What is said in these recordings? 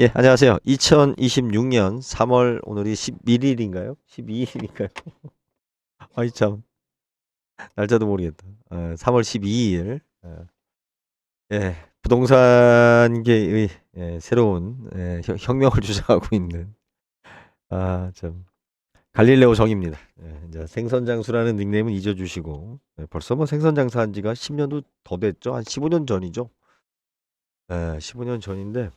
예, 안녕하세요. 2026년 3월 오늘이 11일인가요? 12일인가요? 아이 참 날짜도 모르겠다. 3월 12일. 예, 부동산계의 새로운 혁명을 주장하고 있는 참 갈릴레오 정입니다. 이제 생선장수라는 닉네임은 잊어주시고 벌써 뭐 생선장사 한 지가 10년도 더 됐죠. 한 15년 전이죠. 15년 전인데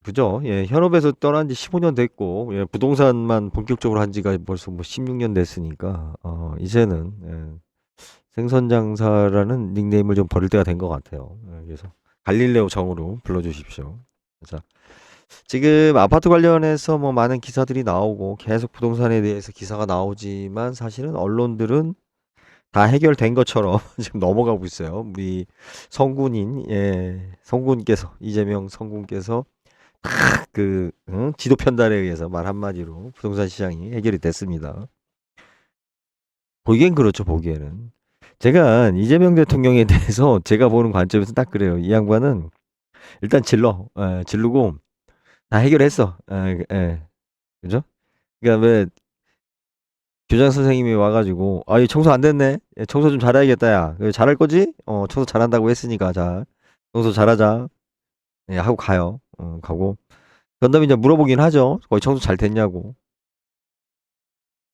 그죠? 예, 현업에서 떠난 지 15년 됐고, 예, 부동산만 본격적으로 한 지가 벌써 뭐 16년 됐으니까, 이제는, 생선장사라는 닉네임을 좀 버릴 때가 된 것 같아요. 그래서, 갈릴레오 정으로 불러주십시오. 자, 지금 아파트 관련해서 뭐 많은 기사들이 나오고, 계속 부동산에 대해서 기사가 나오지만, 사실은 언론들은 다 해결된 것처럼 지금 넘어가고 있어요. 우리 성군께서, 이재명 성군께서 지도 편달에 의해서 말 한마디로 부동산 시장이 해결이 됐습니다. 보기엔 그렇죠, 보기에는. 제가 이재명 대통령에 대해서 제가 보는 관점에서 딱 그래요. 이 양반은 일단 지르고 다 해결했어. 그죠? 그러니까 왜 교장 선생님이 와가지고 이 청소 안 됐네. 청소 좀 잘해야겠다, 야. 잘할 거지? 청소 잘한다고 했으니까 자, 청소 잘하자. 하고 가요. 가고. 그런 다음에 이제 물어보긴 하죠. 거의 청소 잘 됐냐고.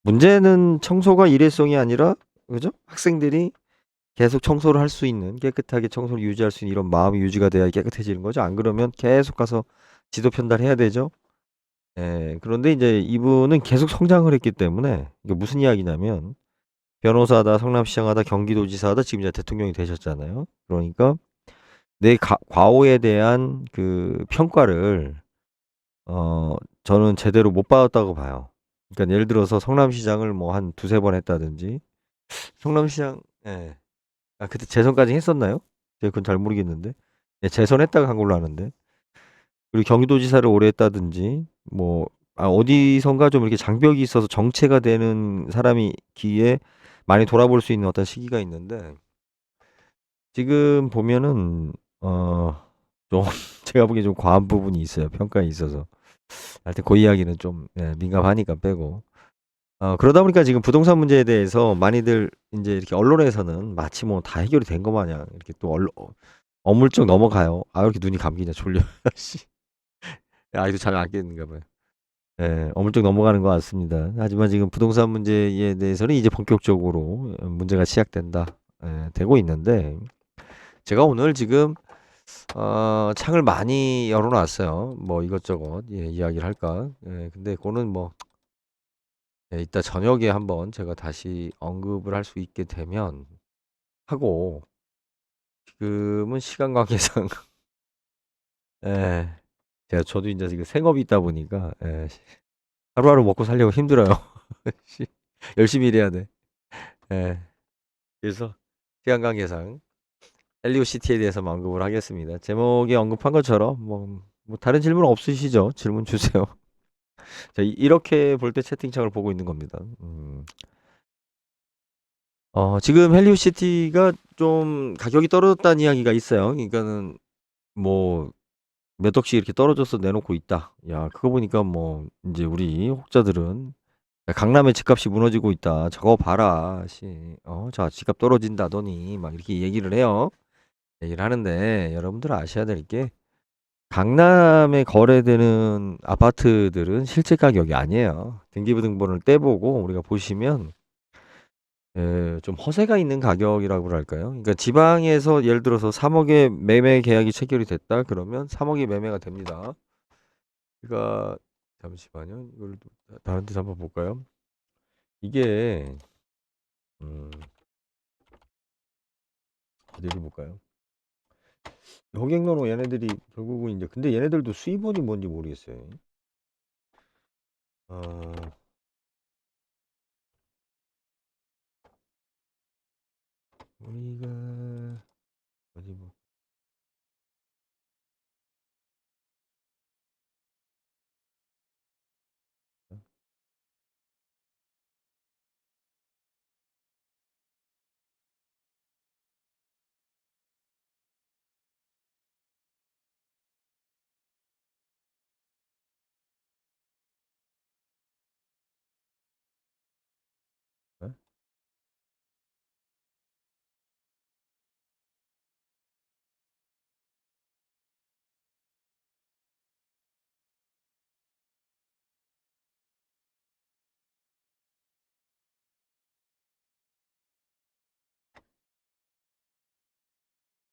문제는 청소가 일회성이 아니라 그죠? 학생들이 계속 청소를 할 수 있는 깨끗하게 청소를 유지할 수 있는 이런 마음이 유지가 돼야 깨끗해지는 거죠. 안 그러면 계속 가서 지도 편달해야 되죠. 그런데 이제 이분은 계속 성장을 했기 때문에 이게 무슨 이야기냐면 변호사다, 성남시장하다, 경기도지사하다 지금 이제 대통령이 되셨잖아요. 그러니까 내 과오에 대한 그 평가를 저는 제대로 못 받았다고 봐요. 그러니까 예를 들어서 성남시장을 뭐 한 두세 번 했다든지 성남시장 그때 재선까지 했었나요? 제가 그건 잘 모르겠는데. 재선했다가 간 걸로 아는데. 그리고 경기도지사를 오래 했다든지 뭐 어디선가 좀 이렇게 장벽이 있어서 정체가 되는 사람이 기에 많이 돌아볼 수 있는 어떤 시기가 있는데 지금 보면은 좀 제가 보기에 좀 과한 부분이 있어요. 평가에 있어서. 하여튼 그 이야기는 좀 민감하니까 빼고. 그러다 보니까 지금 부동산 문제에 대해서 많이들 이제 이렇게 언론에서는 마치 뭐 다 해결이 된 것 마냥 이렇게 또 어물쩍 넘어가요. 왜 이렇게 눈이 감기냐, 졸려. 씨. 아이도 잠이 안 깼는가 봐요. 어물쩍 넘어가는 것 같습니다. 하지만 지금 부동산 문제에 대해서는 이제 본격적으로 문제가 시작된다, 되고 있는데, 제가 오늘 지금, 창을 많이 열어놨어요. 뭐 이것저것, 이야기를 할까. 근데 그거는 뭐, 이따 저녁에 한번 제가 다시 언급을 할 수 있게 되면 하고, 지금은 시간 관계상, 예, 저도 이제 지금 생업이 있다 보니까, 하루하루 먹고 살려고 힘들어요. 씨, 열심히 일해야 돼. 예. 그래서 시간 관계상 헬리오시티에 대해서 언급을 하겠습니다. 제목에 언급한 것처럼 뭐 다른 질문 없으시죠? 질문 주세요. 자, 이렇게 볼 때 채팅창을 보고 있는 겁니다. 지금 헬리오시티가 좀 가격이 떨어졌다는 이야기가 있어요. 그러니까는 뭐 몇 억씩 이렇게 떨어져서 내놓고 있다. 야, 그거 보니까 뭐 이제 우리 혹자들은 야, 강남의 집값이 무너지고 있다. 저거 봐라. 자, 집값 떨어진다더니 막 이렇게 얘기를 해요. 얘기를 하는데 여러분들 아셔야 될 게 강남에 거래되는 아파트들은 실제 가격이 아니에요. 등기부등본을 떼보고 우리가 보시면 좀 허세가 있는 가격이라고 할까요? 그러니까 지방에서 예를 들어서 3억에 매매 계약이 체결이 됐다 그러면 3억이 매매가 됩니다. 그러니까 잠시만요. 이걸 다른 데서 한번 볼까요? 이게 음, 어디를 볼까요? 호갱노로 얘네들이 결국은 이제 근데 얘네들도 수입원이 뭔지 모르겠어요. 어, 우리가 어디 뭐 예?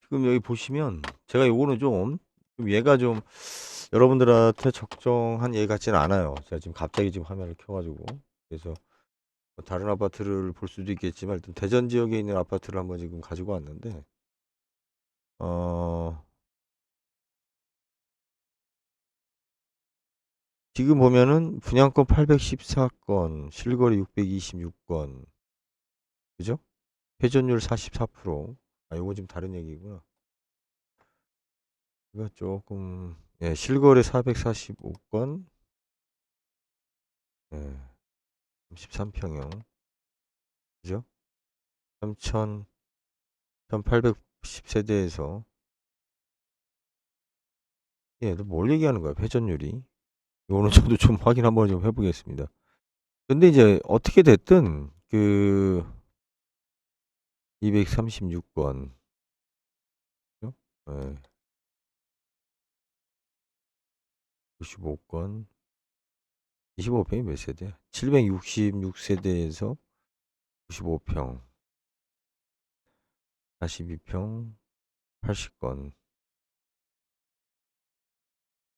지금 여기 보시면 제가 요거는 좀 얘가 좀 여러분들한테 적정한 예 같지는 않아요. 제가 지금 갑자기 지금 화면을 켜 가지고. 그래서 뭐 다른 아파트를 볼 수도 있겠지만 일단 대전 지역에 있는 아파트를 한번 지금 가지고 왔는데 어 지금 보면은 분양권 814건, 실거래 626건. 그죠? 회전율 44%. 아, 요건 지금 다른 얘기구나. 이거 조금 예, 실거래 445건. 예. 13평형. 그죠? 3천 1810세대에서 예, 너 뭘 얘기하는 거야? 회전율이. 이거는 저도 좀 확인 한번 좀 해 보겠습니다. 근데 이제 어떻게 됐든 그 236건. 그죠? 예. 95건. 25평이 몇 세대야? 766세대에서 95평. 42평 80건.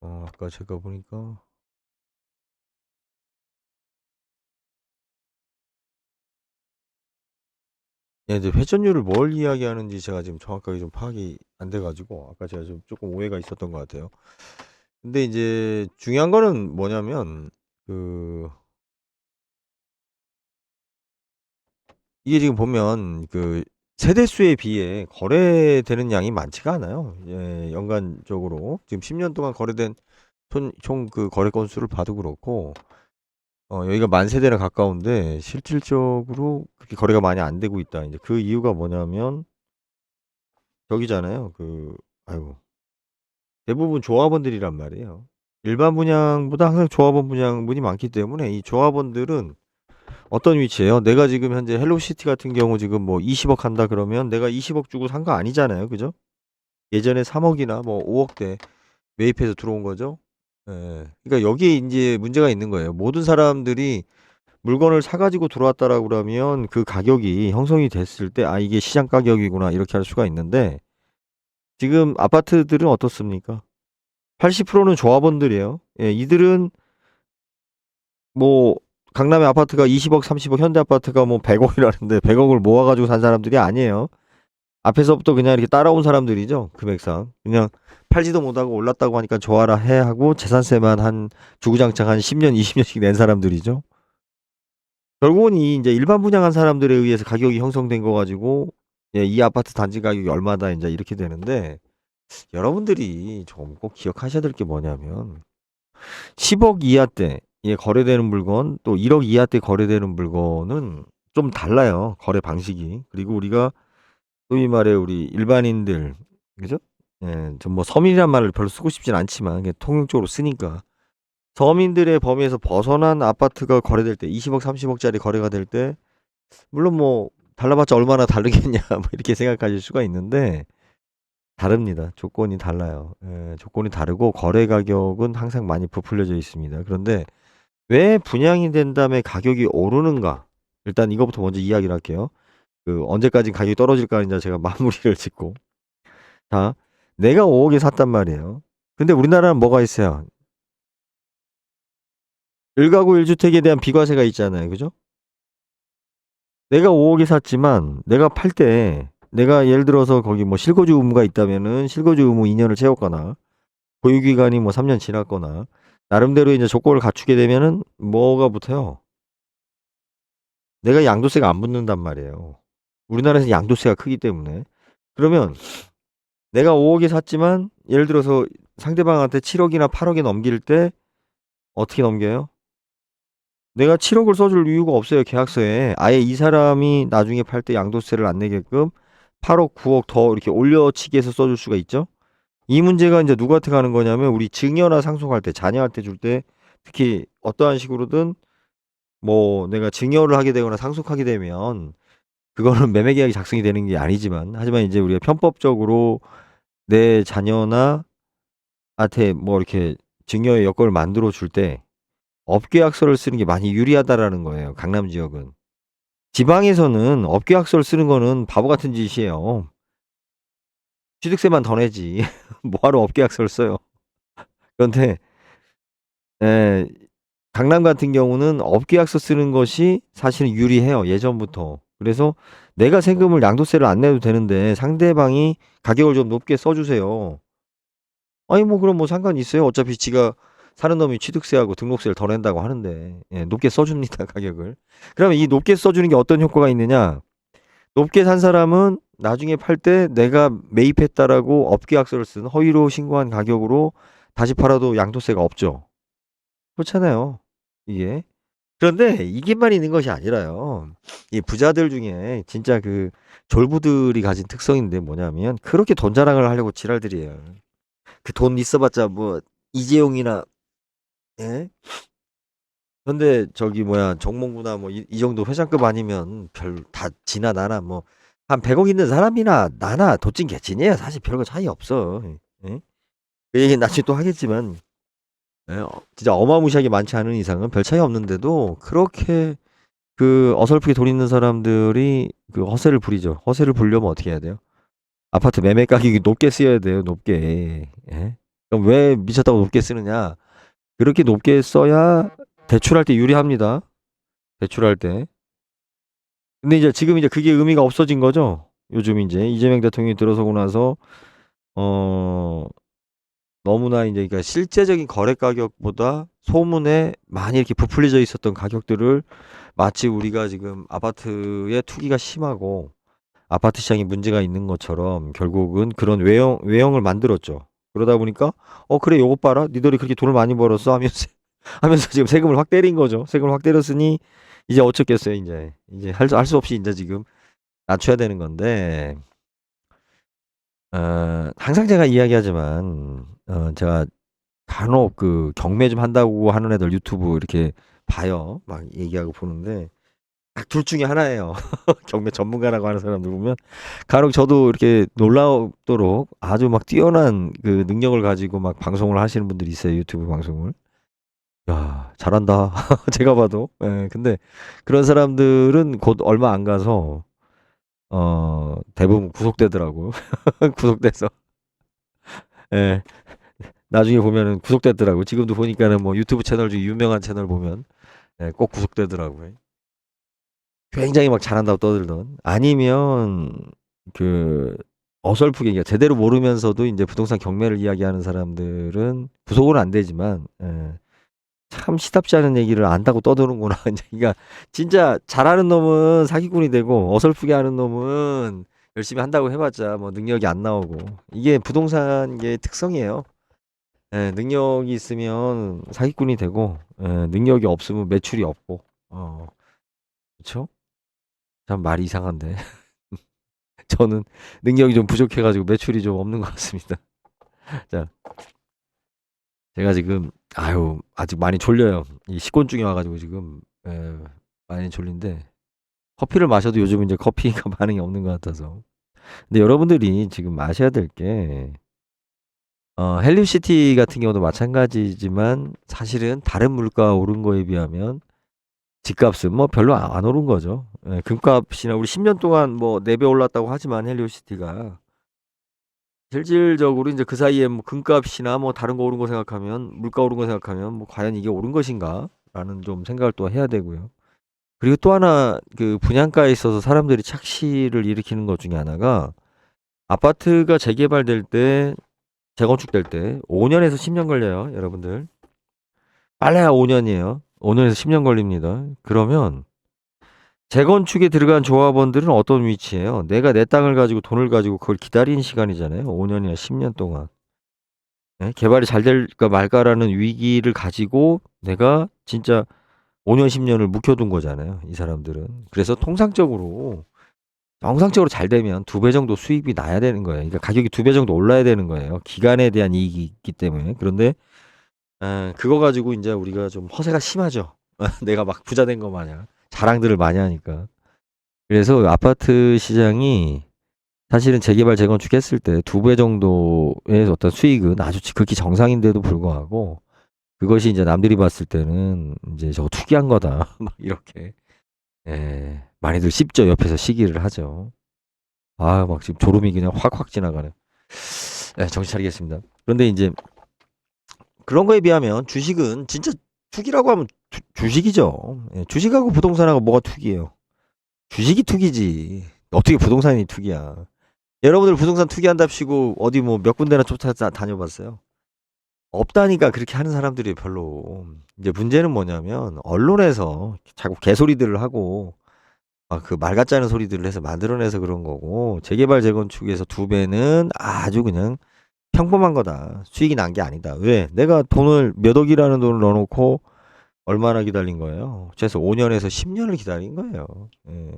아까 제가 보니까 예, 이제 회전율을 뭘 이야기하는지 제가 지금 정확하게 좀 파악이 안 돼 가지고 아까 제가 좀 조금 오해가 있었던 것 같아요. 근데 이제 중요한 거는 뭐냐면 그 이게 지금 보면 그 세대 수에 비해 거래되는 양이 많지가 않아요. 예, 연간적으로 지금 10년 동안 거래된 총 그 거래 건수를 봐도 그렇고 여기가 만 세대나 가까운데 실질적으로 그렇게 거래가 많이 안 되고 있다. 이제 그 이유가 뭐냐면 저기잖아요. 아이고, 대부분 조합원들이란 말이에요. 일반 분양보다 항상 조합원 분양분이 많기 때문에 이 조합원들은 어떤 위치예요? 내가 지금 현재 헬로시티 같은 경우 지금 뭐 20억 한다 그러면 내가 20억 주고 산 거 아니잖아요. 그죠? 예전에 3억이나 뭐 5억대 매입해서 들어온 거죠. 예. 그러니까 여기에 이제 문제가 있는 거예요. 모든 사람들이 물건을 사가지고 들어왔다라고 그러면 그 가격이 형성이 됐을 때, 아, 이게 시장 가격이구나, 이렇게 할 수가 있는데, 지금 아파트들은 어떻습니까? 80%는 조합원들이에요. 예, 이들은 뭐, 강남의 아파트가 20억, 30억, 현대 아파트가 뭐 100억이라는데, 100억을 모아가지고 산 사람들이 아니에요. 앞에서부터 그냥 이렇게 따라온 사람들이죠. 금액상. 그냥 팔지도 못하고 올랐다고 하니까 좋아라 해 하고 재산세만 한 주구장창 한 10년, 20년씩 낸 사람들이죠. 결국은 이 이제 일반 분양한 사람들에 의해서 가격이 형성된 거 가지고 예, 이 아파트 단지 가격이 얼마다 인제 이렇게 되는데 여러분들이 좀 꼭 기억하셔야 될 게 뭐냐면 10억 이하대에 거래되는 물건 또 1억 이하대에 거래되는 물건은 좀 달라요, 거래 방식이. 그리고 우리가 소위 말해 우리 일반인들 그죠? 예, 좀 뭐 서민이란 말을 별로 쓰고 싶진 않지만 그냥 통용적으로 쓰니까 서민들의 범위에서 벗어난 아파트가 거래될 때 20억, 30억 짜리 거래가 될 때 물론 뭐 달라봤자 얼마나 다르겠냐 뭐 이렇게 생각하실 수가 있는데 다릅니다. 조건이 달라요. 예, 조건이 다르고 거래 가격은 항상 많이 부풀려져 있습니다. 그런데 왜 분양이 된 다음에 가격이 오르는가? 일단 이거부터 먼저 이야기를 할게요. 언제까지 가격이 떨어질까 이제 제가 마무리를 짓고. 자, 내가 5억에 샀단 말이에요. 근데 우리나라는 뭐가 있어요? 1가구 1주택에 대한 비과세가 있잖아요. 그죠? 내가 5억에 샀지만 내가 팔 때 내가 예를 들어서 거기 뭐 실거주 의무가 있다면은 실거주 의무 2년을 채웠거나 보유 기간이 뭐 3년 지났거나 나름대로 이제 조건을 갖추게 되면은 뭐가 붙어요? 내가 양도세가 안 붙는단 말이에요. 우리나라에서 양도세가 크기 때문에. 그러면 내가 5억에 샀지만 예를 들어서 상대방한테 7억이나 8억에 넘길 때 어떻게 넘겨요? 내가 7억을 써줄 이유가 없어요, 계약서에. 아예 이 사람이 나중에 팔 때 양도세를 안 내게끔 8억, 9억 더 이렇게 올려치기 해서 써줄 수가 있죠. 이 문제가 이제 누구한테 가는 거냐면 우리 증여나 상속할 때, 자녀한테 줄 때 특히 어떠한 식으로든 뭐 내가 증여를 하게 되거나 상속하게 되면 그거는 매매 계약이 작성이 되는 게 아니지만, 하지만 이제 우리가 편법적으로 내 자녀나 한테 뭐 이렇게 증여의 여건을 만들어 줄 때 업계약서를 쓰는 게 많이 유리하다라는 거예요, 강남 지역은. 지방에서는 업계약서를 쓰는 거는 바보 같은 짓이에요. 취득세만 더 내지. 뭐하러 업계약서를 써요. 그런데 예, 강남 같은 경우는 업계약서 쓰는 것이 사실은 유리해요, 예전부터. 그래서 내가 세금을 양도세를 안 내도 되는데 상대방이 가격을 좀 높게 써주세요. 아니 뭐 그럼 뭐 상관이 있어요? 어차피 지가 사는 놈이 취득세하고 등록세를 더 낸다고 하는데, 예, 높게 써줍니다, 가격을. 그러면 이 높게 써주는 게 어떤 효과가 있느냐? 높게 산 사람은 나중에 팔 때 내가 매입했다라고 업계약서를 쓴 허위로 신고한 가격으로 다시 팔아도 양도세가 없죠. 그렇잖아요, 이게. 그런데 이게만 있는 것이 아니라요. 이 부자들 중에 진짜 그 졸부들이 가진 특성인데 뭐냐면 그렇게 돈 자랑을 하려고 지랄들이에요. 그 돈 있어봤자 뭐 이재용이나, 예? 근데 저기 뭐야 정몽구나 뭐 이 정도 회장급 아니면 별 다 지나 나나 뭐 한 100억 있는 사람이나 나나 도찐 개찐이에요. 사실 별거 차이 없어. 예? 그 얘기 나중에 또 하겠지만, 예, 진짜 어마무시하게 많지 않은 이상은 별 차이 없는데도 그렇게 그 어설프게 돈 있는 사람들이 그 허세를 부리죠. 허세를 부리려면 어떻게 해야 돼요? 아파트 매매 가격이 높게 쓰여야 돼요. 높게. 예? 그럼 왜 미쳤다고 높게 쓰느냐? 그렇게 높게 써야 대출할 때 유리합니다. 대출할 때. 근데 이제 지금 이제 그게 의미가 없어진 거죠. 요즘 이제 이재명 대통령이 들어서고 나서 어 너무나 이제 그러니까 실제적인 거래 가격보다 소문에 많이 이렇게 부풀려져 있었던 가격들을 마치 우리가 지금 아파트의 투기가 심하고 아파트 시장에 문제가 있는 것처럼 결국은 그런 외형을 만들었죠. 그러다 보니까 그래 요것 봐라 니들이 그렇게 돈을 많이 벌었어 하면서 하면서 지금 세금을 확 때린 거죠. 세금을 확 때렸으니 이제 어쩌겠어요. 이제 할 수 없이 이제 지금 낮춰야 되는 건데, 항상 제가 이야기하지만 제가 간혹 그 경매 좀 한다고 하는 애들 유튜브 이렇게 봐요. 막 얘기하고 보는데 딱 둘 중에 하나예요. 경매 전문가라고 하는 사람들 보면 간혹 저도 이렇게 놀라도록 아주 막 뛰어난 그 능력을 가지고 막 방송을 하시는 분들이 있어요. 유튜브 방송을. 야, 잘한다. 제가 봐도. 예, 근데 그런 사람들은 곧 얼마 안 가서 대부분 구속되더라고요. 구속돼서. 예. 나중에 보면은 구속됐더라고요. 지금도 보니까는 뭐 유튜브 채널 중에 유명한 채널 보면 예, 꼭 구속되더라고요. 굉장히 막 잘한다고 떠들던. 아니면 그 어설프게 그러니까 제대로 모르면서도 이제 부동산 경매를 이야기하는 사람들은 구속은 안 되지만, 예, 참 시답지 않은 얘기를 안다고 떠드는구나. 이제 그러니까 진짜 잘하는 놈은 사기꾼이 되고 어설프게 하는 놈은 열심히 한다고 해봤자 뭐 능력이 안 나오고, 이게 부동산계의 특성이에요. 예, 능력이 있으면 사기꾼이 되고, 예, 능력이 없으면 매출이 없고, 그렇죠? 참 말이 이상한데 저는 능력이 좀 부족해가지고 매출이 좀 없는 것 같습니다. 자, 제가 지금 아직 많이 졸려요. 이 식곤증이 와가지고 지금 많이 졸린데 커피를 마셔도 요즘 이제 커피가 반응이 없는 것 같아서. 근데 여러분들이 지금 아셔야 될 게 헬리우시티 같은 경우도 마찬가지지만 사실은 다른 물가 오른 거에 비하면 집값은 뭐 별로 안 오른 거죠. 예, 금값이나 우리 10년 동안 뭐 4배 올랐다고 하지만 헬리오시티가 실질적으로 이제 그 사이에 뭐 금값이나 뭐 다른 거 오른 거 생각하면 물가 오른 거 생각하면 뭐 과연 이게 오른 것인가라는 좀 생각을 또 해야 되고요. 그리고 또 하나 그 분양가에 있어서 사람들이 착시를 일으키는 것 중에 하나가 아파트가 재개발될 때 재건축될 때 5년에서 10년 걸려요, 여러분들. 빨라야 5년이에요. 5년에서 10년 걸립니다. 그러면 재건축에 들어간 조합원들은 어떤 위치예요? 내가 내 땅을 가지고 돈을 가지고 그걸 기다리는 시간이잖아요. 5년이나 10년 동안. 네? 개발이 잘 될까 말까라는 위기를 가지고 내가 진짜 5년, 10년을 묵혀둔 거잖아요. 이 사람들은. 그래서 통상적으로 정상적으로 잘 되면 2배 정도 수입이 나야 되는 거예요. 그러니까 가격이 2배 정도 올라야 되는 거예요. 기간에 대한 이익이 있기 때문에. 그런데 그거 가지고 이제 우리가 좀 허세가 심하죠. 내가 막 부자 된 거 마냥 자랑들을 많이 하니까. 그래서 아파트 시장이 사실은 재개발 재건축 했을 때 2배 정도의 어떤 수익은 아주 극히 정상인데도 불구하고 그것이 이제 남들이 봤을 때는 이제 저거 투기한 거다. 막 이렇게. 예. 많이들 씹죠. 옆에서 시기를 하죠. 아, 막 지금 졸음이 그냥 확확 지나가네. 예, 정신 차리겠습니다. 그런데 이제 그런 거에 비하면 주식은 진짜 투기라고 하면 주식이죠. 예, 주식하고 부동산하고 뭐가 투기예요? 주식이 투기지. 어떻게 부동산이 투기야? 여러분들 부동산 투기한답시고 어디 뭐 몇 군데나 쫓아 다녀봤어요? 없다니까 그렇게 하는 사람들이 별로. 이제 문제는 뭐냐면 언론에서 자꾸 개소리들을 하고 그 말 같지 않은 소리들을 해서 만들어내서 그런 거고 재개발 재건축에서 2배는 아주 그냥 평범한 거다. 수익이 난 게 아니다. 왜? 내가 돈을 몇 억이라는 돈을 넣어놓고 얼마나 기다린 거예요? 최소 5년에서 10년을 기다린 거예요. 예.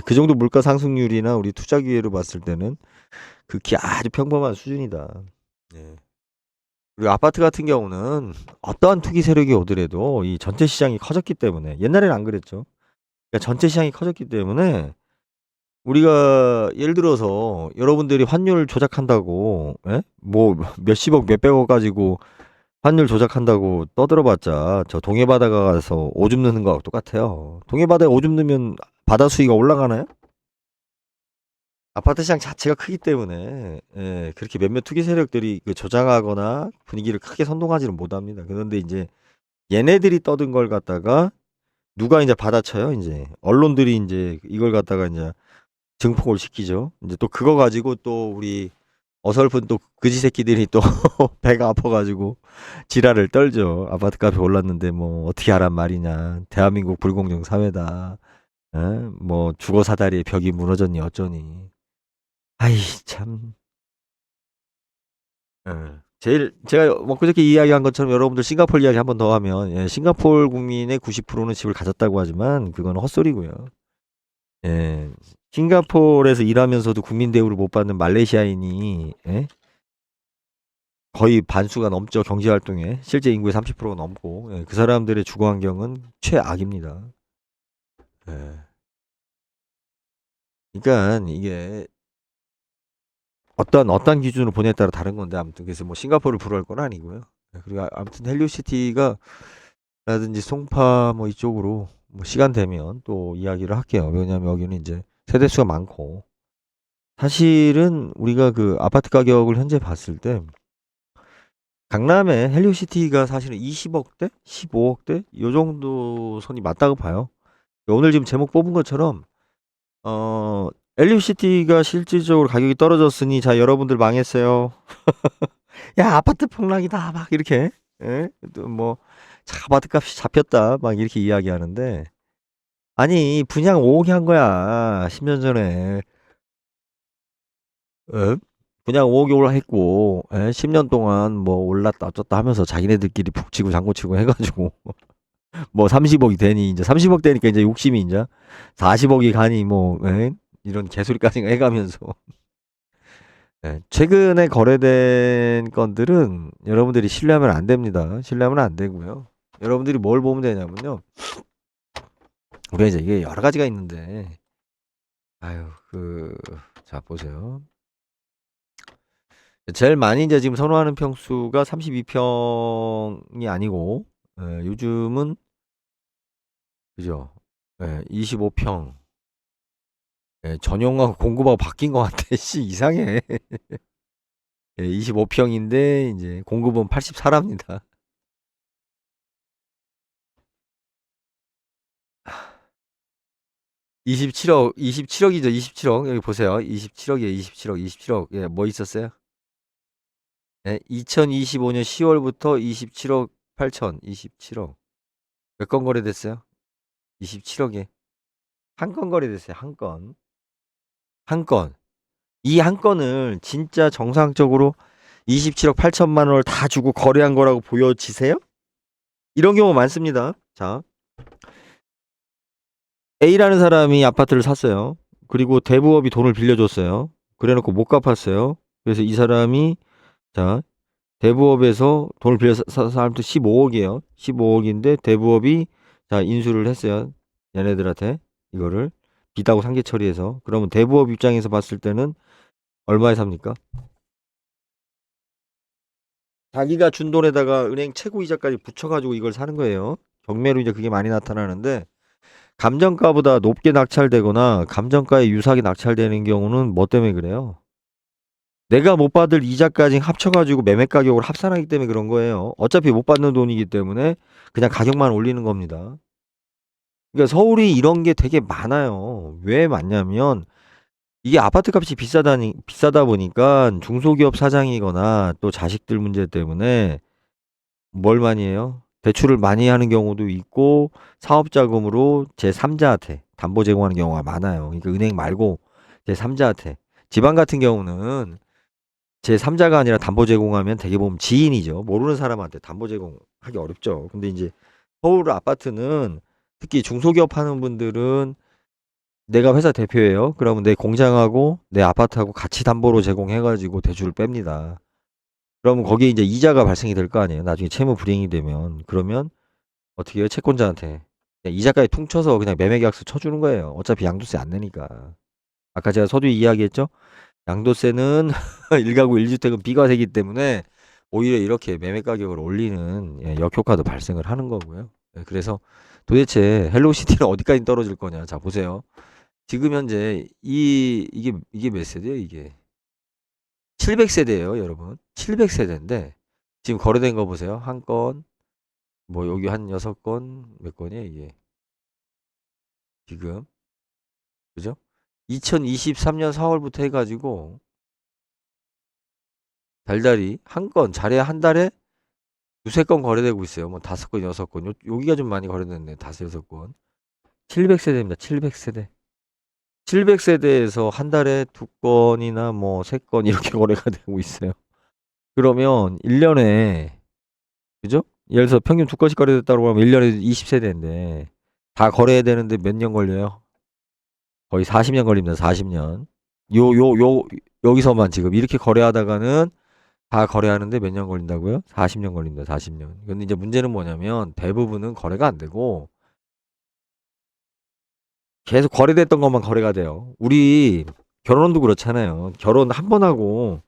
그 정도 물가 상승률이나 우리 투자 기회로 봤을 때는 극히 아주 평범한 수준이다. 예. 그리고 아파트 같은 경우는 어떠한 투기 세력이 오더라도 이 전체 시장이 커졌기 때문에 옛날에는 안 그랬죠. 그러니까 전체 시장이 커졌기 때문에 우리가 예를 들어서 여러분들이 환율 조작한다고 예? 뭐 몇십억 몇백억 가지고 환율 조작한다고 떠들어봤자 저 동해 바다가 가서 오줌 넣는 거하고 똑같아요. 동해 바다에 오줌 넣으면 바다 수위가 올라가나요? 아파트 시장 자체가 크기 때문에 예, 그렇게 몇몇 투기 세력들이 그 조장하거나 분위기를 크게 선동하지는 못합니다. 그런데 이제 얘네들이 떠든 걸 갖다가 누가 이제 받아쳐요? 이제 언론들이 이제 이걸 갖다가 이제 증폭을 시키죠. 이제 또 그거 가지고 또 우리 어설픈 또 그지 새끼들이 또 배가 아파가지고 지랄을 떨죠. 아파트 값이 올랐는데 뭐 어떻게 하란 말이냐. 대한민국 불공정 사회다. 에? 뭐 주거 사다리의 벽이 무너졌니 어쩌니. 아이 참. 예. 제일 제가 뭐 그저께 이야기한 것처럼 여러분들 싱가포르 이야기 한 번 더 하면 예, 싱가포르 국민의 90%는 집을 가졌다고 하지만 그건 헛소리고요. 예. 싱가포르에서 일하면서도 국민 대우를 못 받는 말레이시아인이 예? 거의 반수가 넘죠. 경제 활동에 실제 인구의 30%가 넘고 예, 그 사람들의 주거 환경은 최악입니다. 예. 그러니까 이게 어떤 기준으로 보냐에 따라 다른 건데 아무튼 그래서 뭐 싱가포르를 불허할 건 아니고요. 예, 그리고 아무튼 헬리오시티가 라든지 송파 뭐 이쪽으로 뭐 시간 되면 또 이야기를 할게요. 왜냐면 여기는 이제 세대수가 많고 사실은 우리가 그 아파트 가격을 현재 봤을 때 강남에 헬리오시티가 사실은 20억대, 15억대 요 정도 선이 맞다고 봐요. 오늘 지금 제목 뽑은 것처럼 헬리오시티가 실질적으로 가격이 떨어졌으니 자 여러분들 망했어요. 야 아파트 폭락이다 막 이렇게 예? 또 뭐 아파트 값이 잡혔다 막 이렇게 이야기하는데 아니 분양 5억이 한 거야 10년 전에 예? 분양 5억이 올라했고 10년 동안 뭐 올랐다 어쩌다 하면서 자기네들끼리 북치고 장구치고 해가지고 뭐 30억이 되니 이제 30억 되니까 이제 욕심이 이제 40억이 가니 뭐 이런 개소리까지 해가면서 예, 최근에 거래된 건들은 여러분들이 신뢰하면 안 됩니다. 신뢰하면 안 되고요. 여러분들이 뭘 보면 되냐면요. 우리가 이제 이게 여러 가지가 있는데 아유 자 보세요. 제일 많이 이제 지금 선호하는 평수가 32평이 아니고 요즘은 그죠? 25평 전용하고 공급하고 바뀐 것 같아. 씨 이상해. 25평인데 이제 공급은 84랍니다. (27억) 27억이죠. 27억 여기 보세요. 27억이에요. 27억 27억 뭐 있었어요? 2025년 10월부터 27억 8천 27억 몇 건 거래됐어요? 27억에 한 건 거래됐어요. 한 건. 이 한 건을 진짜 정상적으로 27억 8천만 원을 다 주고 거래한 거라고 보여지세요? 이런 경우 많습니다. 자, A라는 사람이 아파트를 샀어요. 그리고 대부업이 돈을 빌려줬어요. 그래놓고 못 갚았어요. 그래서 이 사람이 자 대부업에서 돈을 빌려 산 사람도 15억이에요. 15억인데 대부업이 자, 인수를 했어요. 얘네들한테 이거를 비다고 상계 처리해서. 그러면 대부업 입장에서 봤을 때는 얼마에 삽니까? 자기가 준 돈에다가 은행 최고 이자까지 붙여가지고 이걸 사는 거예요. 경매로 이제 그게 많이 나타나는데, 감정가보다 높게 낙찰되거나 감정가에 유사하게 낙찰되는 경우는 뭐 때문에 그래요? 내가 못 받을 이자까지 합쳐가지고 매매 가격을 합산하기 때문에 그런 거예요. 어차피 못 받는 돈이기 때문에 그냥 가격만 올리는 겁니다. 그러니까 서울이 이런 게 되게 많아요. 왜 많냐면 이게 아파트 값이 비싸다 보니까 중소기업 사장이거나 또 자식들 문제 때문에 뭘 많이 해요? 대출을 많이 하는 경우도 있고 사업자금으로 제3자한테 담보 제공하는 경우가 많아요. 그러니까 은행 말고 제3자한테. 지방 같은 경우는 제3자가 아니라 담보 제공하면 되게 보면 지인이죠. 모르는 사람한테 담보 제공하기 어렵죠. 근데 이제 서울 아파트는 특히 중소기업 하는 분들은 내가 회사 대표예요. 그러면 내 공장하고 내 아파트하고 같이 담보로 제공해가지고 대출을 뺍니다. 그러면 거기에 이제 이자가 발생이 될 거 아니에요. 나중에 채무 불이행이 되면. 그러면 어떻게 해요? 채권자한테. 그냥 이자까지 퉁쳐서 그냥 매매계약서 쳐주는 거예요. 어차피 양도세 안 내니까. 아까 제가 서두에 이야기했죠? 양도세는 1가구 1주택은 비과세이기 때문에 오히려 이렇게 매매 가격을 올리는 역효과도 발생을 하는 거고요. 그래서 도대체 헬로시티는 어디까지 떨어질 거냐. 자, 보세요. 지금 현재 이게 몇 세대예요, 이게? 700세대예요, 여러분. 700세대인데 지금 거래된 거 보세요. 한 건, 뭐 여기 한 6건, 몇 건이에요, 이게? 지금. 그죠? 2023년 4월부터 해가지고 달달이 한 건, 자리에 한 달에 두세 건 거래되고 있어요. 뭐 5건, 6건. 여기가 좀 많이 거래됐네. 5, 6건. 700세대입니다. 700세대. 700세대에서 한 달에 2건이나 뭐 3건 이렇게 거래가 되고 있어요. 그러면 1년에, 그죠? 예를 들어서 평균 2건씩 거래됐다고 하면 1년에 20세대인데 다 거래해야 되는데 몇 년 걸려요? 거의 40년 걸립니다. 40년. 여기서만 지금 이렇게 거래하다가는 다 거래하는데 몇 년 걸린다고요? 40년 걸립니다. 40년. 근데 이제 문제는 뭐냐면 대부분은 거래가 안 되고 계속 거래됐던 것만 거래가 돼요. 우리 결혼도 그렇잖아요. 결혼 한 번 하고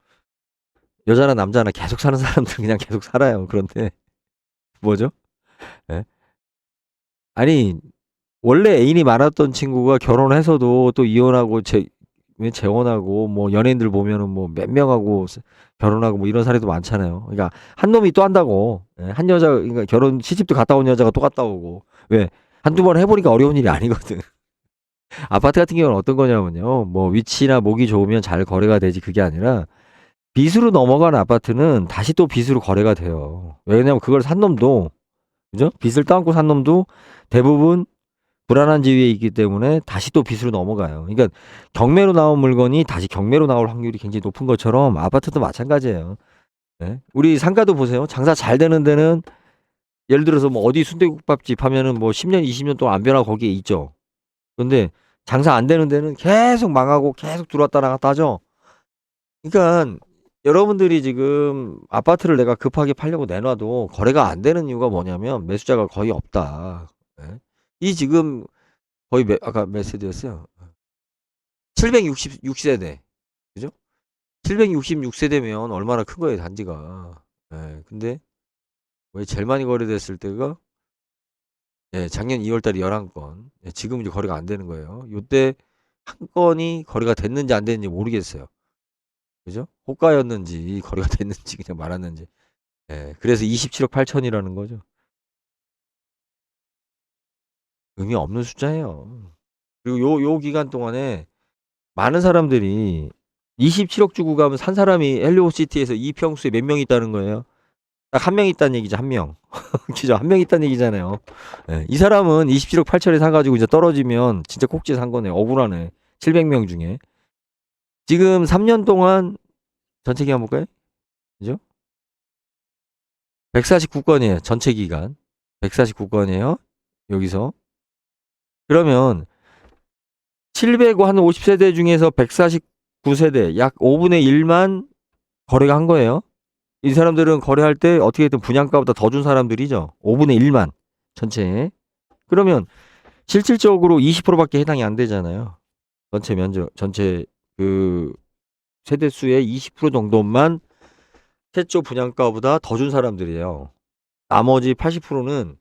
여자나 남자나 계속 사는 사람들 그냥 계속 살아요. 그런데 뭐죠? 예? 아니, 원래 애인이 많았던 친구가 결혼해서도 또 이혼하고 재혼하고 뭐 연예인들 보면은 뭐 몇 명하고 결혼하고 뭐 이런 사례도 많잖아요. 그러니까 한 놈이 또 한다고. 한 여자, 그러니까 결혼 시집도 갔다 온 여자가 또 갔다 오고. 왜? 한두 번 해보니까 어려운 일이 아니거든. 아파트 같은 경우는 어떤 거냐면요. 뭐 위치나 목이 좋으면 잘 거래가 되지, 그게 아니라 빚으로 넘어간 아파트는 다시 또 빚으로 거래가 돼요. 왜냐면 그걸 산 놈도, 그죠? 빚을 떠안고 산 놈도 대부분 불안한 지위에 있기 때문에 다시 또 빚으로 넘어가요. 그러니까 경매로 나온 물건이 다시 경매로 나올 확률이 굉장히 높은 것처럼 아파트도 마찬가지예요. 네? 우리 상가도 보세요. 장사 잘 되는 데는 예를 들어서 뭐 어디 순대국밥집 하면은 뭐 10년, 20년 동안 안 변하고 거기에 있죠. 근데 장사 안 되는 데는 계속 망하고 계속 들어왔다 나갔다 하죠. 그러니까 여러분들이 지금 아파트를 내가 급하게 팔려고 내놔도 거래가 안 되는 이유가 뭐냐면 매수자가 거의 없다. 네? 이 지금 거의 아까 몇 세대였어요? 766세대. 그죠? 766세대면 얼마나 큰 거예요, 단지가. 예, 근데 왜 제일 많이 거래됐을 때가 예, 작년 2월 달에 11건. 예, 지금 이제 거래가 안 되는 거예요. 요때 한 건이 거래가 됐는지 안 됐는지 모르겠어요. 그죠? 호가였는지 거래가 됐는지 그냥 말았는지. 예, 그래서 27억 8천이라는 거죠. 의미 없는 숫자예요. 그리고 요 기간 동안에 많은 사람들이 27억 주고 가면 산 사람이 헬리오시티에서 이 평수에 몇 명 있다는 거예요. 딱 한 명 있다는 얘기죠, 한 명. 그죠? 한 명 있다는 얘기잖아요. 예, 이 사람은 27억 8천에 사가지고 이제 떨어지면 진짜 꼭지 산 거네. 억울하네. 700명 중에. 지금 3년 동안 전체 기간 볼까요? 그죠? 149건이에요. 전체 기간. 149건이에요. 여기서. 그러면 750세대 중에서 149세대, 약 5분의 1만 거래가 한 거예요. 이 사람들은 거래할 때 어떻게든 분양가보다 더 준 사람들이죠. 5분의 1만 전체. 그러면 실질적으로 20%밖에 해당이 안 되잖아요. 전체 그 세대 수의 20% 정도만 최초 분양가보다 더 준 사람들이에요. 나머지 80%는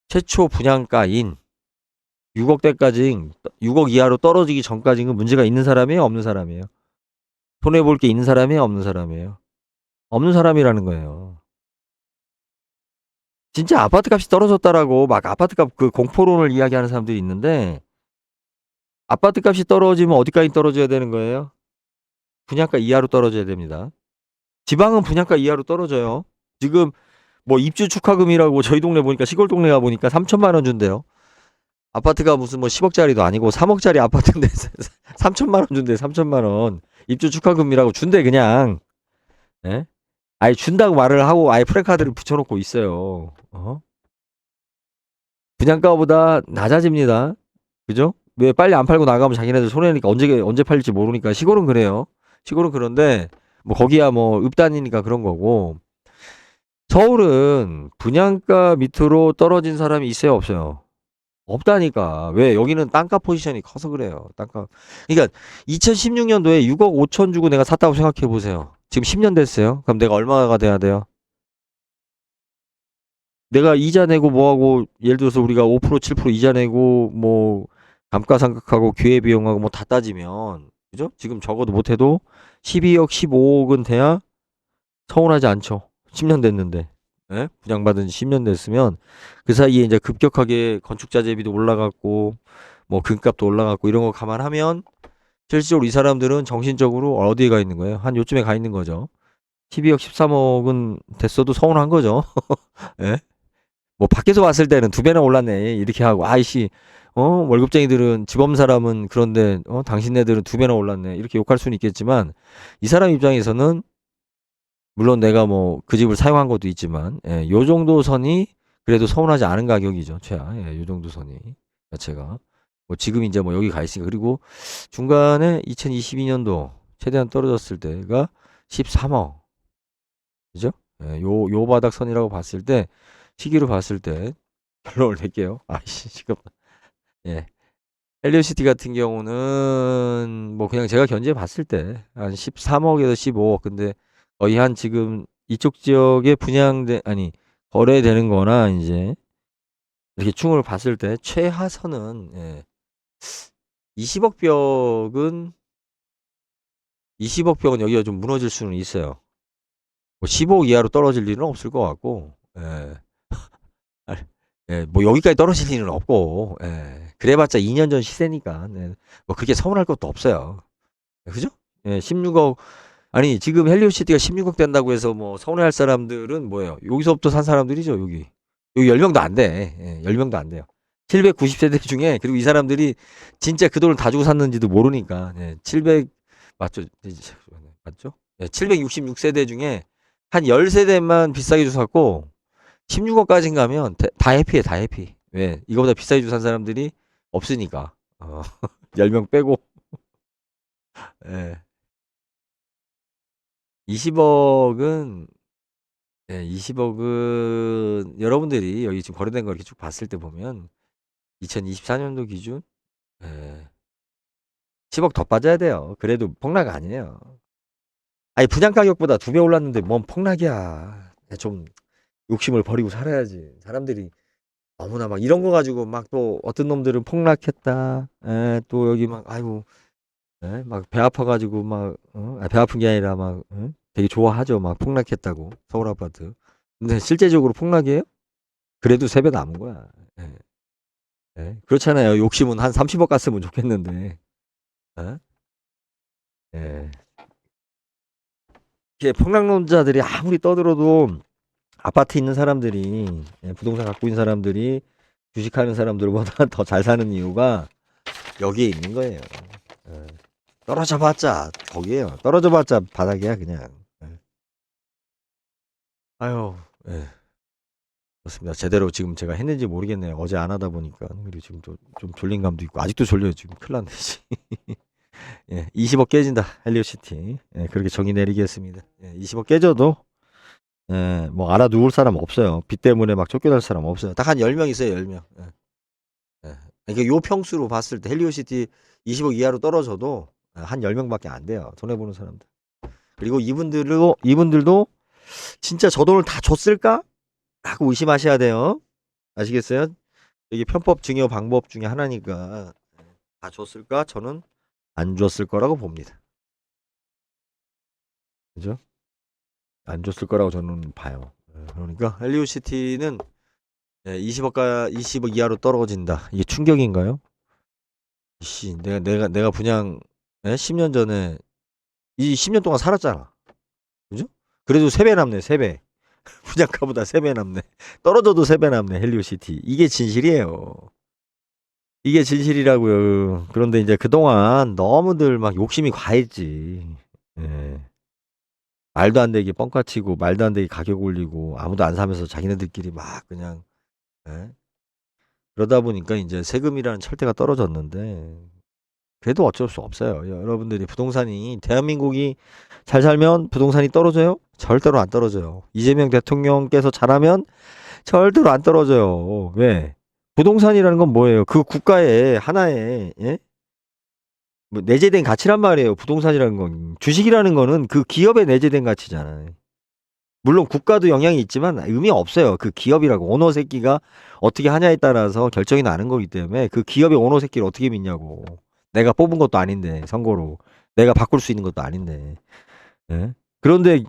최초 분양가인 6억대까지 6억 이하로 떨어지기 전까지는 문제가 있는 사람이에요, 없는 사람이에요? 손해 볼 게 있는 사람이에요, 없는 사람이에요? 없는 사람이라는 거예요. 진짜 아파트 값이 떨어졌다라고 막 아파트 값 그 공포론을 이야기하는 사람들이 있는데, 아파트 값이 떨어지면 어디까지 떨어져야 되는 거예요? 분양가 이하로 떨어져야 됩니다. 지방은 분양가 이하로 떨어져요. 지금 뭐 입주 축하금이라고 저희 동네 보니까, 시골 동네 가 보니까 3천만 원 준대요. 아파트가 무슨 뭐 10억짜리도 아니고 3억짜리 아파트인데 3천만 원 준대. 3천만 원 입주 축하금이라고 준대. 그냥 아예 준다고 말을 하고 아예 프랜카드를 붙여놓고 있어요. 분양가보다 낮아집니다. 그죠? 왜 빨리 안 팔고 나가면 자기네들 손해니까 언제 팔릴지 모르니까. 시골은 그래요. 시골은 그런데 뭐 거기야 뭐 읍단이니까 그런 거고, 서울은 분양가 밑으로 떨어진 사람이 있어요, 없어요? 없다니까. 왜? 여기는 땅값 포지션이 커서 그래요. 땅값. 그러니까 2016년도에 6억 5천 주고 내가 샀다고 생각해 보세요. 지금 10년 됐어요. 그럼 내가 얼마가 돼야 돼요? 내가 이자 내고 뭐하고, 예를 들어서 우리가 5% 7% 이자 내고 뭐 감가상각하고 기회비용하고 뭐 다 따지면, 그죠? 지금 적어도 못해도 12억 15억은 돼야 서운하지 않죠. 10년 됐는데. 예? 분양받은 지 10년 됐으면 그 사이에 이제 급격하게 건축자재비도 올라갔고 뭐 금값도 올라갔고 이런 거 감안하면 실질적으로 이 사람들은 정신적으로 어디에 가 있는 거예요? 한 요쯤에 가 있는 거죠. 12억 13억은 됐어도 서운한 거죠. 예? 뭐 밖에서 봤을 때는 두 배나 올랐네 이렇게 하고, 아이씨 월급쟁이들은, 집 없는 사람은 그런데 당신네들은 두 배나 올랐네 이렇게 욕할 수는 있겠지만, 이 사람 입장에서는 물론 내가 뭐 그 집을 사용한 것도 있지만, 요 정도 선이 그래도 서운하지 않은 가격이죠. 최하. 요 정도 선이 자체가 뭐 지금 이제 뭐 여기 가 있으니까. 그리고 중간에 2022년도 최대한 떨어졌을 때가 13억. 그죠? 요 바닥 선이라고 봤을 때, 시기로 봤을 때 결론을 낼게요. 아이씨, 지금. 예. 헬리오시티 같은 경우는 뭐 그냥 제가 견지해 봤을 때 한 13억에서 15억. 근데 거의 한 지금 이쪽 지역에 거래되는 거나 이제 이렇게 충을 봤을 때 최하선은 20억 벽은 20억 벽은 여기가 좀 무너질 수는 있어요. 뭐 15억 이하로 떨어질 일은 없을 것 같고, 뭐 여기까지 떨어질 일은 없고, 그래봤자 2년 전 시세니까, 뭐 그렇게 서운할 것도 없어요. 그죠? 16억. 아니 지금 헬리오시티가 16억 된다고 해서 뭐 서운해할 사람들은 뭐예요? 여기서부터 산 사람들이죠. 여기 10명도 안 돼. 10명도 안 돼요. 790세대 중에. 그리고 이 사람들이 진짜 그 돈을 다 주고 샀는지도 모르니까. 700 맞죠? 맞죠? 766세대 중에 한 10세대만 비싸게 주고 샀고, 16억까지 가면 다 해피해. 다 해피. 왜? 이거보다 비싸게 주고 산 사람들이 없으니까. 10명 빼고. 예. 20억은 20억은 여러분들이 여기 지금 거래된 거 이렇게 쭉 봤을 때 보면 2024년도 기준 10억 더 빠져야 돼요. 그래도 폭락 아니에요. 아니 분양 가격보다 2배 올랐는데 뭔 폭락이야. 좀 욕심을 버리고 살아야지. 사람들이 너무나 막 이런 거 가지고 막, 또 어떤 놈들은 폭락했다. 또 여기 막 아이고, 막 배 아파가지고 막 배 아픈 게 아니라 막 되게 좋아하죠. 막 폭락했다고 서울 아파트. 근데 실제적으로 폭락이에요? 그래도 3배 남은 거야. 그렇잖아요. 욕심은 한 30억 갔으면 좋겠는데. 예? 예. 이게 폭락론자들이 아무리 떠들어도 아파트 있는 사람들이, 부동산 갖고 있는 사람들이 주식하는 사람들보다 더 잘 사는 이유가 여기에 있는 거예요. 떨어져 봤자 거기에요. 떨어져 봤자 바닥이야 그냥. 아유, 그렇습니다. 제대로 지금 제가 했는지 모르겠네요. 어제 안 하다 보니까. 그리고 지금 또 좀 졸린 감도 있고 아직도 졸려요. 지금 큰일 났네. 20억 깨진다. 헬리오시티. 그렇게 정의 내리겠습니다. 20억 깨져도 뭐 알아두울 사람 없어요. 빚 때문에 막 쫓겨날 사람 없어요. 딱 한 10명 있어요. 10명. 그러니까 요 평수로 봤을 때 헬리오시티 20억 이하로 떨어져도 한 10명밖에 안 돼요. 손해보는 사람들. 그리고 이분들도 진짜 저 돈을 다 줬을까? 라고 의심하셔야 돼요. 아시겠어요? 이게 편법 증여 방법 중에 하나니까 다 줬을까? 저는 안 줬을 거라고 봅니다. 그죠? 안 줬을 거라고 저는 봐요. 그러니까 헬리오시티는 20억 이하로 떨어진다. 이게 충격인가요? 내가 분양 10년 전에 이 10년 동안 살았잖아. 그죠? 그래도 3배 남네, 3배. 분양가보다 3배 남네. 떨어져도 3배 남네, 헬리오시티. 이게 진실이에요. 이게 진실이라고요. 그런데 이제 그동안 너무들 막 욕심이 과했지. 예. 말도 안 되게 뻥까치고, 말도 안 되게 가격 올리고, 아무도 안 사면서 자기네들끼리 막 그냥, 예. 그러다 보니까 이제 세금이라는 철대가 떨어졌는데, 그래도 어쩔 수 없어요. 여러분들이 부동산이, 대한민국이 잘 살면 부동산이 떨어져요? 절대로 안 떨어져요. 이재명 대통령께서 잘하면 절대로 안 떨어져요. 왜? 부동산이라는 건 뭐예요? 그 국가의 하나의, 예? 뭐 내재된 가치란 말이에요. 부동산이라는 건. 주식이라는 거는 그 기업의 내재된 가치잖아요. 물론 국가도 영향이 있지만 의미 없어요. 그 기업이라고 오너 새끼가 어떻게 하냐에 따라서 결정이 나는 거기 때문에 그 기업의 오너 새끼를 어떻게 믿냐고. 내가 뽑은 것도 아닌데 선거로 내가 바꿀 수 있는 것도 아닌데. 예? 그런데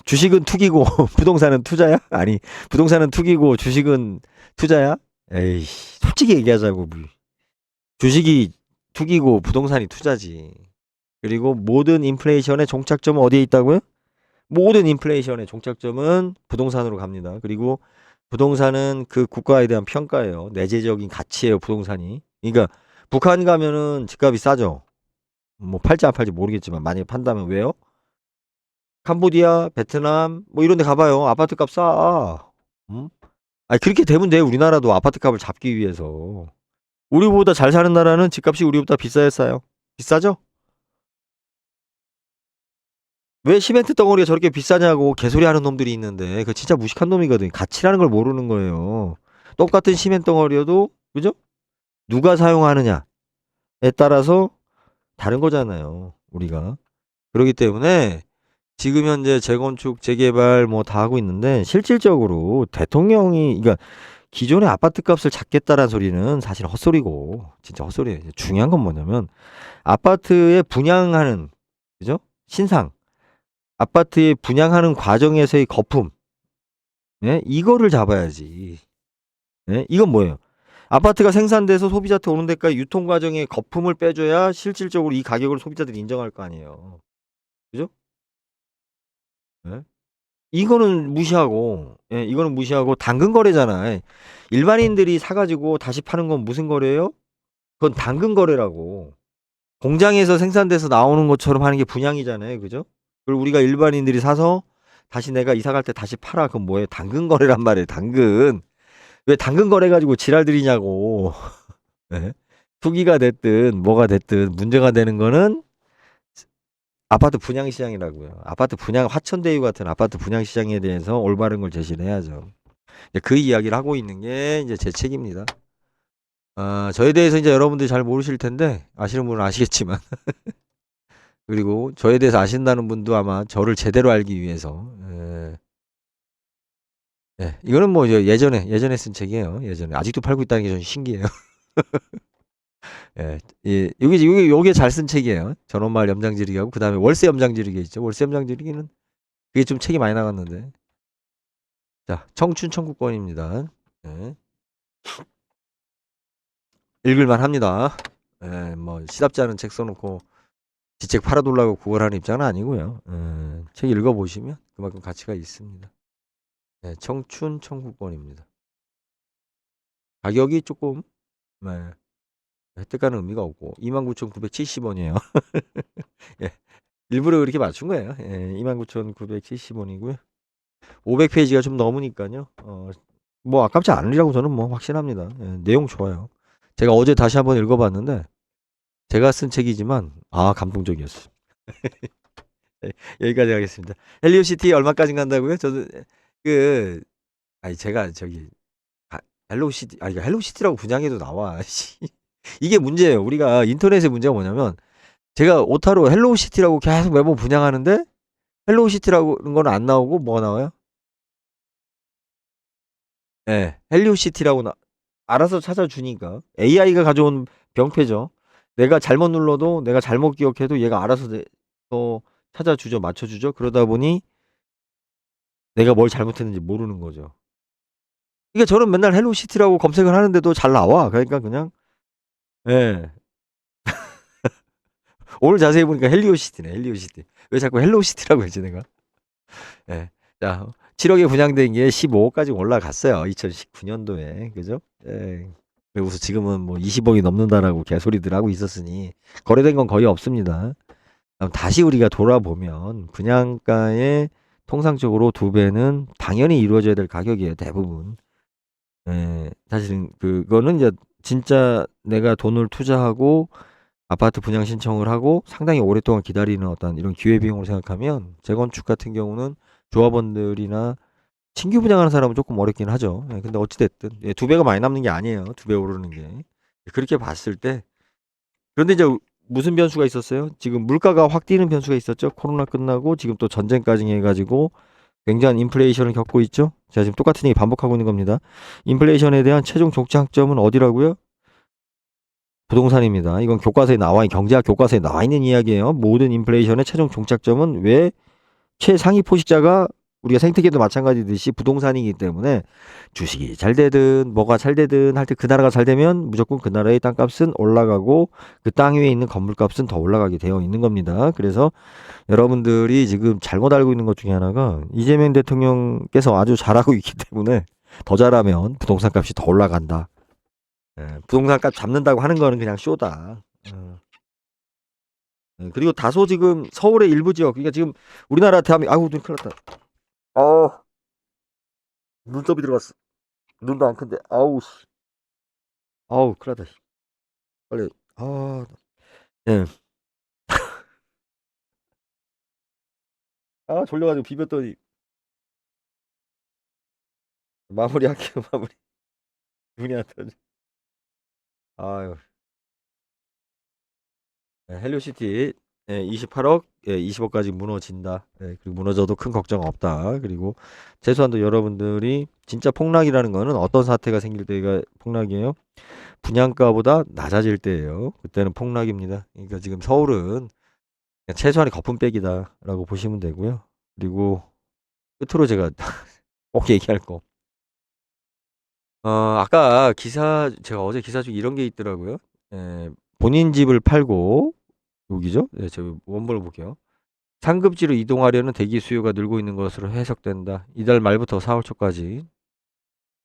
주식은 투기고 부동산은 투자야? 아니 부동산은 투기고 주식은 투자야? 에이 솔직히 얘기하자고. 주식이 투기고 부동산이 투자지. 그리고 모든 인플레이션의 종착점은 어디에 있다고요? 모든 인플레이션의 종착점은 부동산으로 갑니다. 그리고 부동산은 그 국가에 대한 평가예요. 내재적인 가치예요, 부동산이. 그러니까 북한 가면은 집값이 싸죠. 뭐 팔지 안 팔지 모르겠지만 만약에 판다면 왜요? 캄보디아, 베트남 뭐 이런 데 가봐요. 아파트 값 싸. 음? 아니 그렇게 되면 돼. 우리나라도 아파트 값을 잡기 위해서. 우리보다 잘 사는 나라는 집값이 우리보다 비싸야 싸요. 비싸죠? 왜 시멘트 덩어리가 저렇게 비싸냐고 개소리 하는 놈들이 있는데 그 진짜 무식한 놈이거든. 가치라는 걸 모르는 거예요. 똑같은 시멘트 덩어리여도 그죠? 누가 사용하느냐에 따라서 다른 거잖아요. 우리가. 그렇기 때문에 지금 현재 재건축, 재개발 뭐 다 하고 있는데 실질적으로 대통령이 그러니까 기존의 아파트 값을 잡겠다라는 소리는 사실 헛소리고 진짜 헛소리예요. 중요한 건 뭐냐면 아파트에 분양하는 그죠? 신상 아파트에 분양하는 과정에서의 거품 이거를 잡아야지. 이건 뭐예요? 아파트가 생산돼서 소비자한테 오는 데까지 유통 과정에 거품을 빼줘야 실질적으로 이 가격을 소비자들이 인정할 거 아니에요. 그죠? 예? 이거는 무시하고 당근 거래잖아. 일반인들이 사가지고 다시 파는 건 무슨 거래예요? 그건 당근 거래라고. 공장에서 생산돼서 나오는 것처럼 하는 게 분양이잖아요. 그죠? 그리고 우리가 일반인들이 사서 다시 내가 이사 갈 때 다시 팔아. 그건 뭐예요? 당근 거래란 말이에요. 당근. 왜 당근 거래 가지고 지랄들이냐고. 예? 투기가 됐든 뭐가 됐든 문제가 되는 거는 아파트 분양 시장이라고요. 아파트 분양 화천대유 같은 아파트 분양 시장에 대해서 올바른 걸 제시를 해야죠. 그 이야기를 하고 있는 게 이제 제 책입니다. 저에 대해서 이제 여러분들이 잘 모르실 텐데 아시는 분은 아시겠지만 그리고 저에 대해서 아신다는 분도 아마 저를 제대로 알기 위해서 이거는 뭐 예전에 쓴 책이에요. 예전에 아직도 팔고 있다는 게 좀 신기해요. 요게 잘 쓴 책이에요. 전원마을 염장지르기하고 그 다음에 월세 염장지르기 있죠. 월세 염장지르기는 그게 좀 책이 많이 나갔는데 자 청춘 청구권입니다. 읽을만 합니다. 뭐 시답지 않은 책 써놓고 지책 팔아돌라고 그걸 하는 입장은 아니고요. 책 읽어보시면 그만큼 가치가 있습니다. 청춘 청구권입니다. 가격이 조금 획득하는 의미가 없고 29,970원이에요. 예, 일부러 그렇게 맞춘 거예요. 29,970원이고요. 500페이지가 좀 넘으니까요. 뭐 아깝지 않으리라고 저는 뭐 확신합니다. 내용 좋아요. 제가 어제 다시 한번 읽어봤는데 제가 쓴 책이지만 감동적이었어요. 여기까지 하겠습니다. 헬리오시티 얼마까지 간다고요? 저도 제가 저기 헬로시티 헬로시티라고 분양해도 나와. 이게 문제예요. 우리가 인터넷의 문제가 뭐냐면 제가 오타로 헬로우시티라고 계속 매번 분양하는데 헬로우시티라는 건 안 나오고 뭐가 나와요? 예, 헬로우시티라고 알아서 찾아주니까 AI가 가져온 병폐죠. 내가 잘못 눌러도 내가 잘못 기억해도 얘가 알아서 또 찾아주죠, 맞춰주죠. 그러다 보니 내가 뭘 잘못했는지 모르는 거죠. 그러니까 저는 맨날 헬로우시티라고 검색을 하는데도 잘 나와. 그러니까 그냥 예. 오늘 자세히 보니까 헬리오시티네, 헬리오시티. 왜 자꾸 헬로우시티라고 했지 내가? 예. 자, 7억에 분양된 게 15억까지 올라갔어요. 2019년도에. 그죠? 예. 그리고서 지금은 뭐 20억이 넘는다라고 개소리들 하고 있었으니 거래된 건 거의 없습니다. 그럼 다시 우리가 돌아보면 분양가의 통상적으로 2배는 당연히 이루어져야 될 가격이에요. 대부분. 예. 사실은 그거는 이제 진짜 내가 돈을 투자하고 아파트 분양 신청을 하고 상당히 오랫동안 기다리는 어떤 이런 기회비용으로 생각하면 재건축 같은 경우는 조합원들이나 신규 분양하는 사람은 조금 어렵긴 하죠. 예, 근데 어찌됐든 예, 2배가 많이 남는 게 아니에요. 2배 오르는 게. 그렇게 봤을 때 그런데 이제 무슨 변수가 있었어요? 지금 물가가 확 뛰는 변수가 있었죠. 코로나 끝나고 지금 또 전쟁까지 해가지고 굉장한 인플레이션을 겪고 있죠. 제가 지금 똑같은 얘기 반복하고 있는 겁니다. 인플레이션에 대한 최종 종착점은 어디라고요? 부동산입니다. 이건 교과서에 경제학 교과서에 나와 있는 이야기예요. 모든 인플레이션의 최종 종착점은 왜 최상위 포식자가 우리가 생태계도 마찬가지듯이 부동산이기 때문에 주식이 잘 되든 뭐가 잘 되든 할 때 그 나라가 잘 되면 무조건 그 나라의 땅값은 올라가고 그 땅 위에 있는 건물값은 더 올라가게 되어 있는 겁니다. 그래서 여러분들이 지금 잘못 알고 있는 것 중에 하나가 이재명 대통령께서 아주 잘하고 있기 때문에 더 잘하면 부동산 값이 더 올라간다. 예, 부동산 값 잡는다고 하는 거는 그냥 쇼다. 예, 그리고 다소 지금 서울의 일부 지역, 그러니까 지금 우리나라 대한민국, 아이고 눈 큰일 났다. 눈썹이 들어갔어. 눈도 안 큰데, 아우 씨, 아우 큰일 났다. 빨리, 아, 예, 아 졸려가지고 비볐더니 마무리할게요, 마무리. 눈이 안 떠져. 아유, 예, 헬리오시티, 예, 28억, 예, 20억까지 무너진다. 예, 그리고 무너져도 큰 걱정 없다. 그리고 최소한 도 여러분들이 진짜 폭락이라는 거는 어떤 사태가 생길 때가 폭락이에요? 분양가보다 낮아질 때예요. 그때는 폭락입니다. 그러니까 지금 서울은 그냥 최소한의 거품 빼기다라고 보시면 되고요. 그리고 끝으로 제가 꼭 얘기할 거. 아까 제가 어제 기사 중에 이런 게 있더라고요. 예, 본인 집을 팔고, 여기죠? 네, 저 원본을 볼게요. 상급지로 이동하려는 대기 수요가 늘고 있는 것으로 해석된다. 이달 말부터 4월 초까지.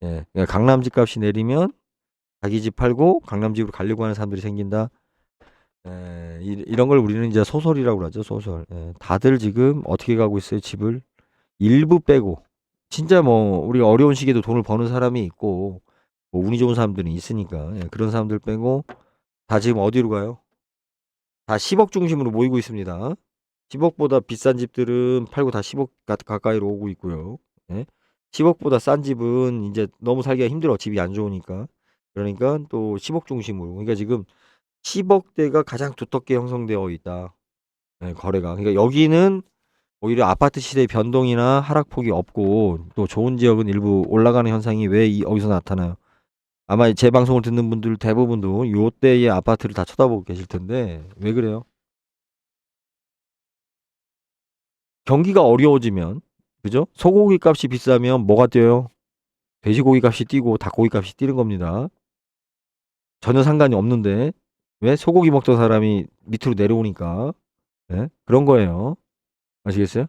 예, 그러니까 강남 집값이 내리면 자기 집 팔고 강남 집으로 가려고 하는 사람들이 생긴다. 예, 이런 걸 우리는 이제 소설이라고 그러죠, 소설. 예, 다들 지금 어떻게 가고 있어요, 집을? 일부 빼고. 진짜 뭐, 우리가 어려운 시기에도 돈을 버는 사람이 있고, 뭐 운이 좋은 사람들은 있으니까. 예, 그런 사람들 빼고, 다 지금 어디로 가요? 다 10억 중심으로 모이고 있습니다. 10억보다 비싼 집들은 팔고 다 10억 가까이로 오고 있고요. 예? 10억보다 싼 집은 이제 너무 살기가 힘들어. 집이 안 좋으니까. 그러니까 또 10억 중심으로. 그러니까 지금 10억대가 가장 두텁게 형성되어 있다. 예, 거래가. 그러니까 여기는 오히려 아파트 시세의 변동이나 하락폭이 없고 또 좋은 지역은 일부 올라가는 현상이 왜 여기서 나타나요? 아마 제 방송을 듣는 분들 대부분도 요때의 아파트를 다 쳐다보고 계실 텐데 왜 그래요? 경기가 어려워지면 그죠? 소고기 값이 비싸면 뭐가 뛰어요? 돼지고기 값이 뛰고 닭고기 값이 뛰는 겁니다. 전혀 상관이 없는데 왜 소고기 먹던 사람이 밑으로 내려오니까 네? 그런 거예요. 아시겠어요?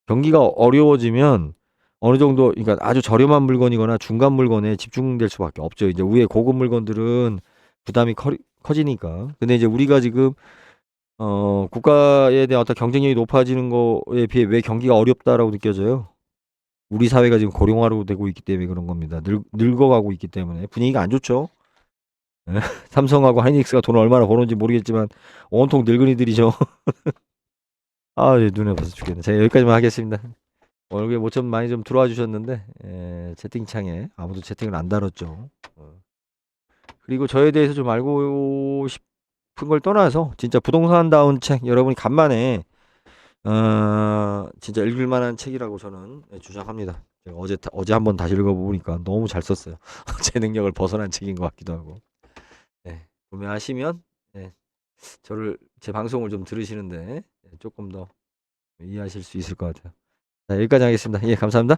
경기가 어려워지면 어느 정도 그러니까 아주 저렴한 물건이거나 중간 물건에 집중될 수밖에 없죠. 이제 위에 고급 물건들은 부담이 커지니까. 근데 이제 우리가 지금 국가에 대한 어떤 경쟁력이 높아지는 거에 비해 왜 경기가 어렵다라고 느껴져요? 우리 사회가 지금 고령화로 되고 있기 때문에 그런 겁니다. 늙어가고 있기 때문에 분위기가 안 좋죠. 예? 삼성하고 하이닉스가 돈을 얼마나 버는지 모르겠지만 온통 늙은이들이죠. 아, 예, 눈에 벌써 죽겠네. 제가 여기까지만 하겠습니다. 얼굴에 모처럼 많이 좀 들어와 주셨는데 채팅창에 아무도 채팅을 안 달았죠. 그리고 저에 대해서 좀 알고 싶은 걸 떠나서 진짜 부동산다운 책 여러분이 간만에 진짜 읽을 만한 책이라고 저는 주장합니다. 제가 어제 한번 다시 읽어보니까 너무 잘 썼어요. 제 능력을 벗어난 책인 것 같기도 하고. 네, 구매하시면 네, 제 방송을 좀 들으시는데 조금 더 이해하실 수 있을 것 같아요. 자, 여기까지 하겠습니다. 예, 감사합니다.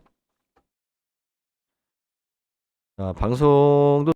자, 방송도